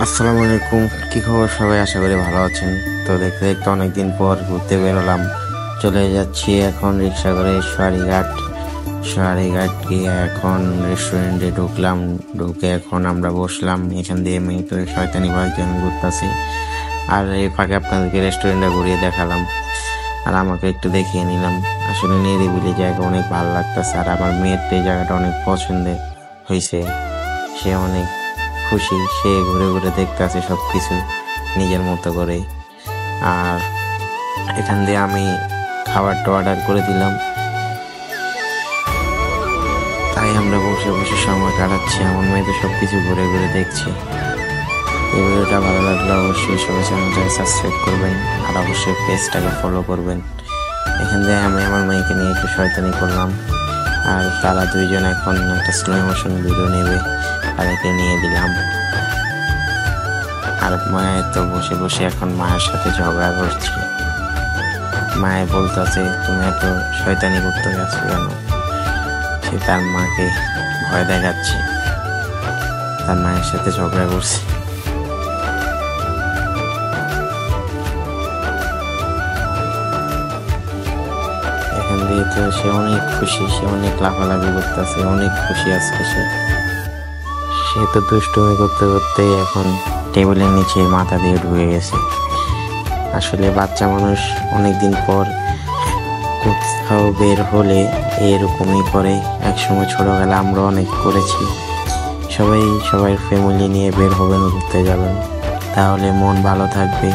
আসসালামু আলাইকুম, কি খবর সবাই? আশা করি ভালো আছেন। তো দেখতে দেখতে অনেকদিন পর ঘুরতে বেরোলাম। চলে যাচ্ছি এখন রিক্সা করে সোয়ারিঘাট গিয়ে এখন রেস্টুরেন্টে ঢুকলাম। ঢুকে এখন আমরা বসলাম। এখান দিয়ে মেয়ে তো শয়তানি ভাইজান ঘুরতেছে, আর এই ফাঁকে আপনাদেরকে রেস্টুরেন্টে ঘুরিয়ে দেখালাম আর আমাকে একটু দেখিয়ে নিলাম। আসলে নিরিবিলি জায়গা অনেক ভালো লাগতেছে, আর আমার মেয়ের এই জায়গাটা অনেক পছন্দের হয়েছে। সে অনেক খুশি, সে ঘুরে ঘুরে দেখতে আছে সব কিছু নিজের মতো করে। আর এখান দিয়ে আমি খাবারটা অর্ডার করে দিলাম, তাই আমরা বসে বসে সময় কাটাচ্ছি। আমার মেয়ে তো সব কিছু ঘুরে ঘুরে দেখছি। এই ভিডিওটা ভালো লাগলে অবশ্যই সবাই চ্যানেলটাকে সাবস্ক্রাইব করবেন, আর অবশ্যই পেজটাকে ফলো করবেন। এখান দিয়ে আমি আমার মেয়েকে নিয়ে একটু শয়তানি করলাম, আর তারা দুইজন এখন একটা স্লো মোশন ভিডিও নেবে, তাদেরকে নিয়ে দিলাম। আর মায়ের তো বসে বসে এখন মায়ের সাথে ঝগড়া করছে। মায়ে বলতেছে, তুমি এত শয়তানি করতে গেছো কেন? সে তার মাকে ভয় দেখাচ্ছে, তার মায়ের সাথে ঝগড়া করছে। এখান দিয়ে তো সে অনেক খুশি, সে অনেক লাফালাফি করতেছে, অনেক খুশি আজকে সে তো দুষ্টুমি করতে করতে এখন টেবিলের নিচে মাথা দিয়ে ঢুকে গেছে। আসলে বাচ্চা মানুষ অনেকদিন পর কোথাও বের হলে এরকমই করে। একসময় ছোটবেলা আমরা অনেক করেছি। সবাই ফ্যামিলি নিয়ে বের হবেন, ঘুরতে যাবেন, তাহলে মন ভালো থাকবে।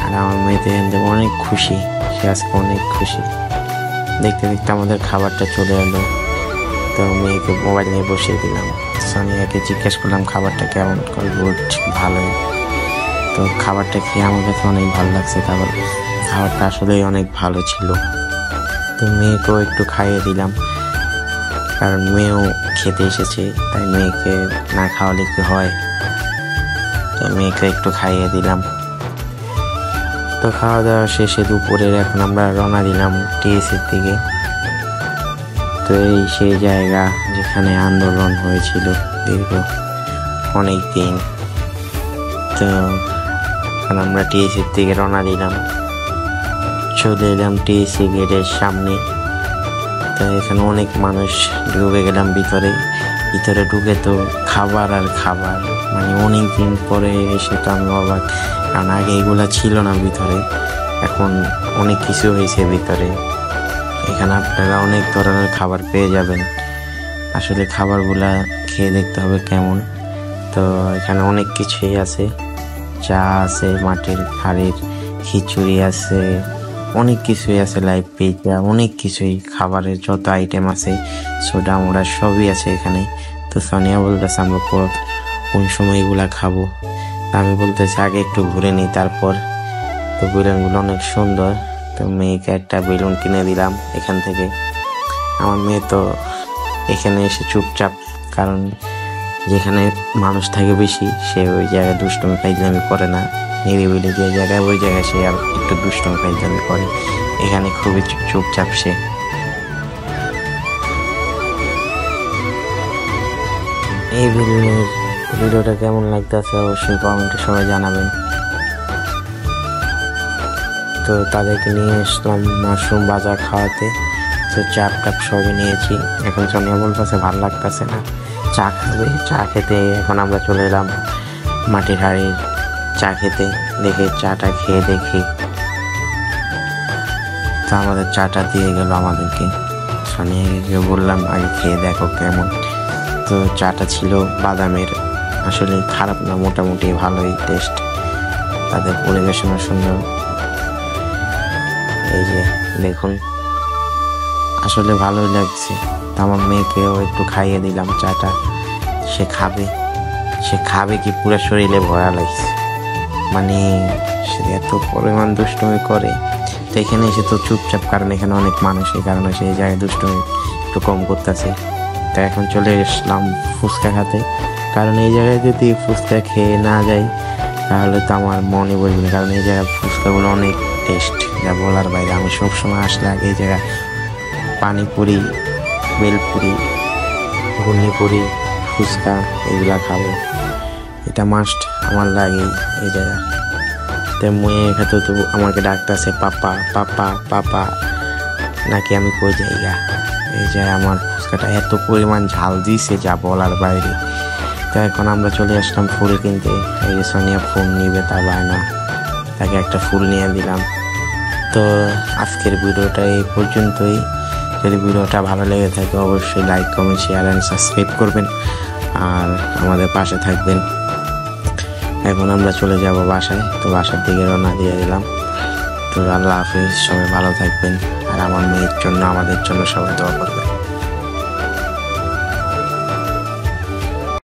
আর আমার মেয়েতে অনেক খুশি, সে আজকে অনেক খুশি। দেখতে দেখতে আমাদের খাবারটা চলে এলো, তো মেয়েকে মোবাইল নিয়ে বসিয়ে দিলাম। সোনিয়াকে জিজ্ঞেস করলাম খাবারটা কেমন? গুড, ভালোই। তো খাবারটা খেয়ে আমার কাছে অনেক ভালো লাগছে। তারপর খাবারটা আসলেই অনেক ভালো ছিল। তো মেয়েকেও একটু খাইয়ে দিলাম, কারণ মেয়েও খেতে এসেছে, তাই মেয়েকে না খাওয়ালে কি হয়। তো মেয়েকে একটু খাইয়ে দিলাম। তো খাওয়া দাওয়া শেষে দুপুরের এখন আমরা রওনা দিলাম টিএসির দিকে। তো এই সেই জায়গা যেখানে আন্দোলন হয়েছিল দীর্ঘ অনেক দিন। তো এখন আমরা টিএসির দিকে রওনা দিলাম, চলে এলাম টিএসি গেটের সামনে। তো এখানে অনেক মানুষ, ঢুকে গেলাম ভিতরে ঢুকে তো খাবার আর খাবার, মানে অনেক দিন পরে এসে তো আমি অবাক, কারণ আগে এগুলা ছিল না ভিতরে, এখন অনেক কিছু হয়েছে ভিতরে। এখানে আপনারা অনেক ধরনের খাবার পেয়ে যাবেন। আসলে খাবারগুলা খেয়ে দেখতে হবে কেমন। তো এখানে অনেক কিছুই আছে, চা আছে, মাটির হাঁড়ির খিচুড়ি আছে, অনেক কিছুই আছে, লাইভ পিৎজা, অনেক কিছুই, খাবারের যত আইটেম আছে, সোডা মোডা সবই আছে এখানে। তো সোনিয়া বলতেছে আমরা কোন সময় এগুলা খাবো। আমি বলতেছি আগে একটু ঘুরে নিই তারপর। তো বেলুনগুলো অনেক সুন্দর। তো মেয়েকে একটা বেলুন কিনে দিলাম এখান থেকে। আমার মেয়ে তো এখানে এসে চুপচাপ, কারণ যেখানে মানুষ থাকে বেশি সে ওই জায়গায় দুষ্টুমি ফাইজলামি করে না। নিরিবিলি যে জায়গায়, ওই জায়গায় সে আর একটু দুষ্টুমি ফাইজলামি করে। এখানে খুবই চুপচাপ সে। এই ভিডিওটা কেমন লাগতেছে অবশ্যই কমেন্টে সবাই জানাবেন। তো তাদেরকে নিয়ে আসলাম মাশরুম বাজার খাওয়াতে। তো চাপ টাপ সবই নিয়েছি। এখন সোনিয়া বলতেছে ভালো লাগতেছে না, চা খাবে। চা খেতে এখন আমরা চলে এলাম মাটির হাঁড়ির চা খেতে। দেখে চাটা খেয়ে দেখি, তো আমাদের চাটা দিয়ে গেল আমাদেরকে। সোনিয়াকে বললাম আগে খেয়ে দেখো কেমন। তো চাটা ছিল বাদামের, আসলে খারাপ না, মোটামুটি ভালোই টেস্ট। তাদের পরিবেশনা সুন্দর। এই যে দেখুন, আসলে ভালোই লাগছে। তো আমার মেয়েকেও একটু খাইয়ে দিলাম চাটা। সে খাবে কি পুরো শরীরে ভরা লাগছে, মানে সে এত পরিমাণ দুষ্টুমি করে। তো এখানে এসে তো চুপচাপ, কারণ এখানে অনেক মানুষ, এই কারণে সেই জায়গায় দুষ্টুমি একটু কম করতেছে। তো এখন চলে আসলাম ফুচকা খাতে, কারণ এই জায়গায় যদি ফুচকা খেয়ে না যাই তাহলে তো আমার মনে বলবে না, কারণ এই জায়গায় ফুচকাগুলো অনেক টেস্ট, যা বলার বাইরে। আমি সবসময় আসলে আগে এই জায়গায় পানিপুরি, বেলপুরি, ঘূর্ণিপুরি, ফুচকা এগুলা খাবো। এটা মাস্ট আমার লাগে এই জায়গা। তো মুই এখানে তো আমাকে ডাকতেছে পাপা পাপা পাপা, নাকি আমি কই জায়গা। এই যে আমার ফুচকাটা এত পরিমাণ ঝাল দিয়েছে যা বলার বাইরে। তো এখন আমরা চলে আসলাম ফুল কিনতে। এই যে সোনিয়া ফুল নিবে তা বায়না, তাকে একটা ফুল নিয়ে দিলাম। তো আজকের ভিডিওটা এই পর্যন্তই। যদি ভিডিওটা ভালো লেগে থাকে অবশ্যই like comment share and subscribe করবেন আর আমাদের পাশে থাকবেন। এখন আমরা চলে যাব বাসায়। তো বাসার দিকে রওনা দিয়ে দিলাম। তো আল্লাহ হাফিজ, সবাই ভালো থাকবেন আর আমার মেয়ের জন্য আমাদের জন্য সবাই দোয়া করবেন।